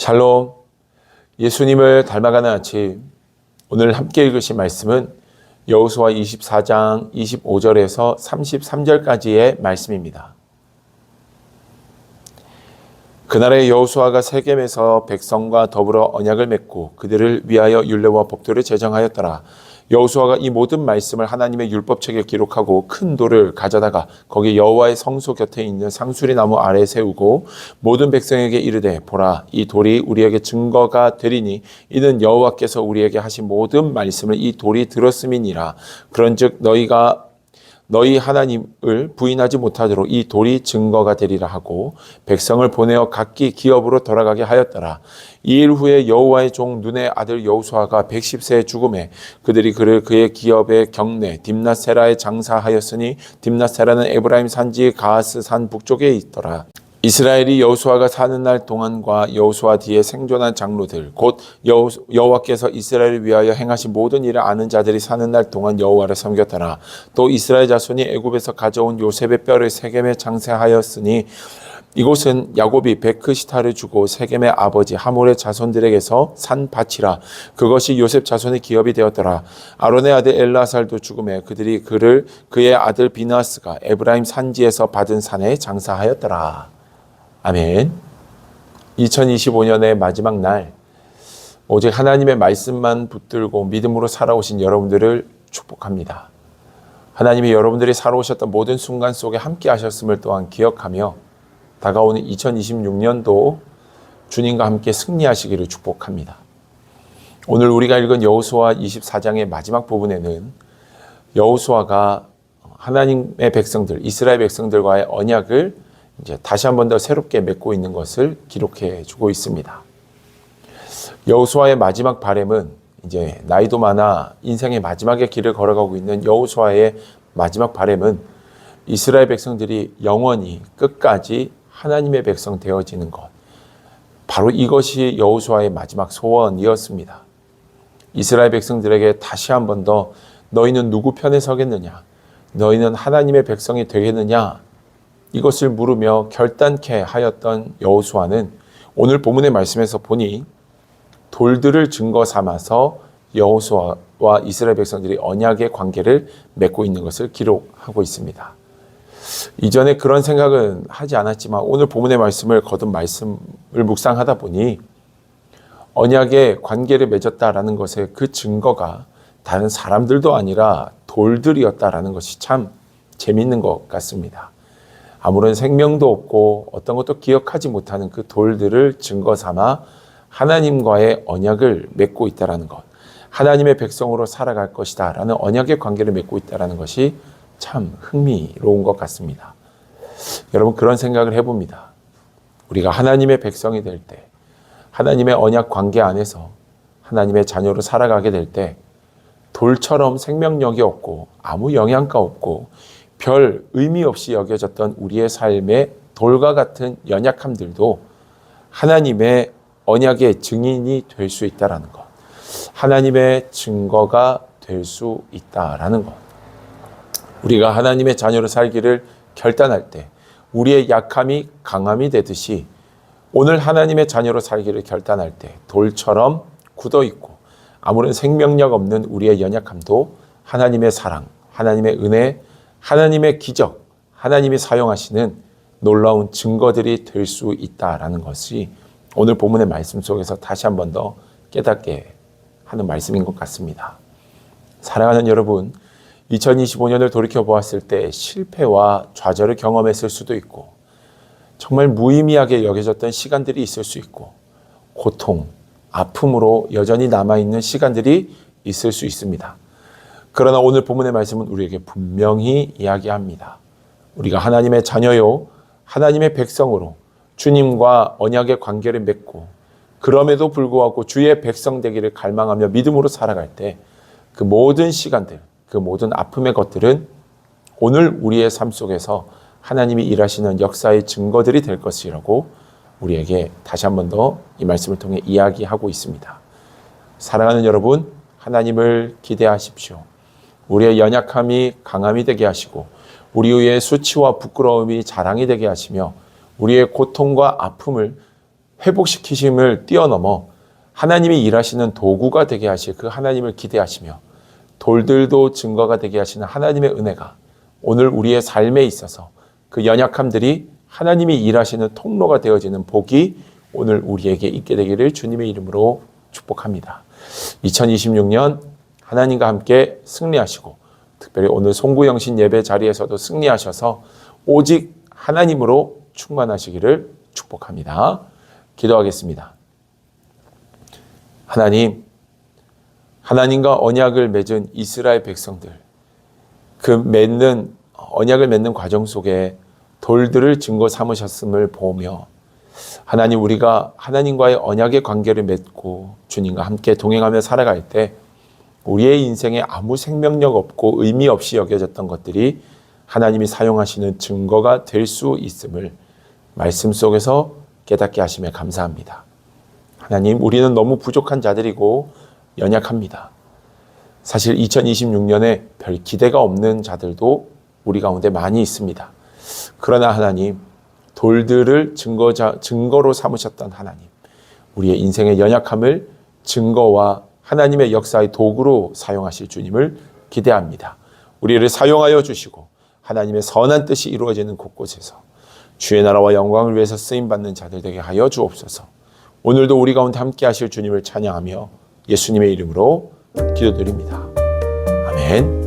샬롬, 예수님을 닮아가는 아침. 오늘 함께 읽으신 말씀은 여호수아 24장 25절에서 33절까지의 말씀입니다. 그날에 여호수아가 세겜에서 백성과 더불어 언약을 맺고 그들을 위하여 율례와 법도를 제정하였더라. 여호수아가 이 모든 말씀을 하나님의 율법책에 기록하고 큰 돌을 가져다가 거기 여호와의 성소 곁에 있는 상수리 나무 아래에 세우고 모든 백성에게 이르되 보라, 이 돌이 우리에게 증거가 되리니 이는 여호와께서 우리에게 하신 모든 말씀을 이 돌이 들었음이니라. 그런즉 너희 하나님을 부인하지 못하도록 이 돌이 증거가 되리라 하고 백성을 보내어 각기 기업으로 돌아가게 하였더라. 이 일 후에 여호와의 종 눈의 아들 여호수아가 110세에 죽음에 그들이 그를 그의 기업의 경내 딥낫세라에 장사하였으니 딥낫세라는 에브라임 산지 가하스 산 북쪽에 있더라. 이스라엘이 여호수아가 사는 날 동안과 여호수아 뒤에 생존한 장로들 곧 여호와께서 이스라엘을 위하여 행하신 모든 일을 아는 자들이 사는 날 동안 여호와를 섬겼더라. 또 이스라엘 자손이 애굽에서 가져온 요셉의 뼈를 세겜에 장사하였으니 이곳은 야곱이 베크시타를 주고 세겜의 아버지 하몰의 자손들에게서 산 밭이라. 그것이 요셉 자손의 기업이 되었더라. 아론의 아들 엘라살도 죽음에 그들이 그를 그의 아들 비나스가 에브라임 산지에서 받은 산에 장사하였더라. 아멘. 2025년의 마지막 날, 오직 하나님의 말씀만 붙들고 믿음으로 살아오신 여러분들을 축복합니다. 하나님이 여러분들이 살아오셨던 모든 순간 속에 함께 하셨음을 또한 기억하며 다가오는 2026년도 주님과 함께 승리하시기를 축복합니다. 오늘 우리가 읽은 여호수아 24장의 마지막 부분에는 여호수아가 하나님의 백성들, 이스라엘 백성들과의 언약을 이제 다시 한 번 더 새롭게 맺고 있는 것을 기록해 주고 있습니다. 여호수아의 마지막 바람은 이제 나이도 많아 인생의 마지막의 길을 걸어가고 있는 여호수아의 마지막 바람은 이스라엘 백성들이 영원히 끝까지 하나님의 백성 되어지는 것. 바로 이것이 여호수아의 마지막 소원이었습니다. 이스라엘 백성들에게 다시 한 번 더 너희는 누구 편에 서겠느냐? 너희는 하나님의 백성이 되겠느냐? 이것을 물으며 결단케 하였던 여호수아는 오늘 본문의 말씀에서 보니 돌들을 증거 삼아서 여호수아와 이스라엘 백성들이 언약의 관계를 맺고 있는 것을 기록하고 있습니다. 이전에 그런 생각은 하지 않았지만 오늘 본문의 말씀을 거듭 말씀을 묵상하다 보니 언약의 관계를 맺었다라는 것의 그 증거가 다른 사람들도 아니라 돌들이었다라는 것이 참 재미있는 것 같습니다. 아무런 생명도 없고 어떤 것도 기억하지 못하는 그 돌들을 증거 삼아 하나님과의 언약을 맺고 있다는 것, 하나님의 백성으로 살아갈 것이다 라는 언약의 관계를 맺고 있다는 것이 참 흥미로운 것 같습니다. 여러분, 그런 생각을 해봅니다. 우리가 하나님의 백성이 될 때, 하나님의 언약 관계 안에서 하나님의 자녀로 살아가게 될 때 돌처럼 생명력이 없고 아무 영양가 없고 별 의미 없이 여겨졌던 우리의 삶의 돌과 같은 연약함들도 하나님의 언약의 증인이 될 수 있다는 것, 하나님의 증거가 될 수 있다는 것. 우리가 하나님의 자녀로 살기를 결단할 때 우리의 약함이 강함이 되듯이 오늘 하나님의 자녀로 살기를 결단할 때 돌처럼 굳어있고 아무런 생명력 없는 우리의 연약함도 하나님의 사랑, 하나님의 은혜, 하나님의 기적, 하나님이 사용하시는 놀라운 증거들이 될 수 있다라는 것이 오늘 본문의 말씀 속에서 다시 한 번 더 깨닫게 하는 말씀인 것 같습니다. 사랑하는 여러분, 2025년을 돌이켜 보았을 때 실패와 좌절을 경험했을 수도 있고 정말 무의미하게 여겨졌던 시간들이 있을 수 있고 고통, 아픔으로 여전히 남아있는 시간들이 있을 수 있습니다. 그러나 오늘 본문의 말씀은 우리에게 분명히 이야기합니다. 우리가 하나님의 자녀요, 하나님의 백성으로 주님과 언약의 관계를 맺고 그럼에도 불구하고 주의 백성 되기를 갈망하며 믿음으로 살아갈 때 그 모든 시간들, 그 모든 아픔의 것들은 오늘 우리의 삶 속에서 하나님이 일하시는 역사의 증거들이 될 것이라고 우리에게 다시 한 번 더 이 말씀을 통해 이야기하고 있습니다. 사랑하는 여러분, 하나님을 기대하십시오. 우리의 연약함이 강함이 되게 하시고 우리의 수치와 부끄러움이 자랑이 되게 하시며 우리의 고통과 아픔을 회복시키심을 뛰어넘어 하나님이 일하시는 도구가 되게 하실 그 하나님을 기대하시며 돌들도 증거가 되게 하시는 하나님의 은혜가 오늘 우리의 삶에 있어서 그 연약함들이 하나님이 일하시는 통로가 되어지는 복이 오늘 우리에게 있게 되기를 주님의 이름으로 축복합니다. 2026년 하나님과 함께 승리하시고 특별히 오늘 송구영신 예배 자리에서도 승리하셔서 오직 하나님으로 충만하시기를 축복합니다. 기도하겠습니다. 하나님, 하나님과 언약을 맺은 이스라엘 백성들, 그 언약을 맺는 과정 속에 돌들을 증거 삼으셨음을 보며 하나님, 우리가 하나님과의 언약의 관계를 맺고 주님과 함께 동행하며 살아갈 때 우리의 인생에 아무 생명력 없고 의미 없이 여겨졌던 것들이 하나님이 사용하시는 증거가 될 수 있음을 말씀 속에서 깨닫게 하심에 감사합니다. 하나님, 우리는 너무 부족한 자들이고 연약합니다. 사실 2026년에 별 기대가 없는 자들도 우리 가운데 많이 있습니다. 그러나 하나님, 돌들을 증거로 삼으셨던 하나님, 우리의 인생의 연약함을 증거와 하나님의 역사의 도구로 사용하실 주님을 기대합니다. 우리를 사용하여 주시고 하나님의 선한 뜻이 이루어지는 곳곳에서 주의 나라와 영광을 위해서 쓰임받는 자들 되게 하여 주옵소서. 오늘도 우리 가운데 함께 하실 주님을 찬양하며 예수님의 이름으로 기도드립니다. 아멘.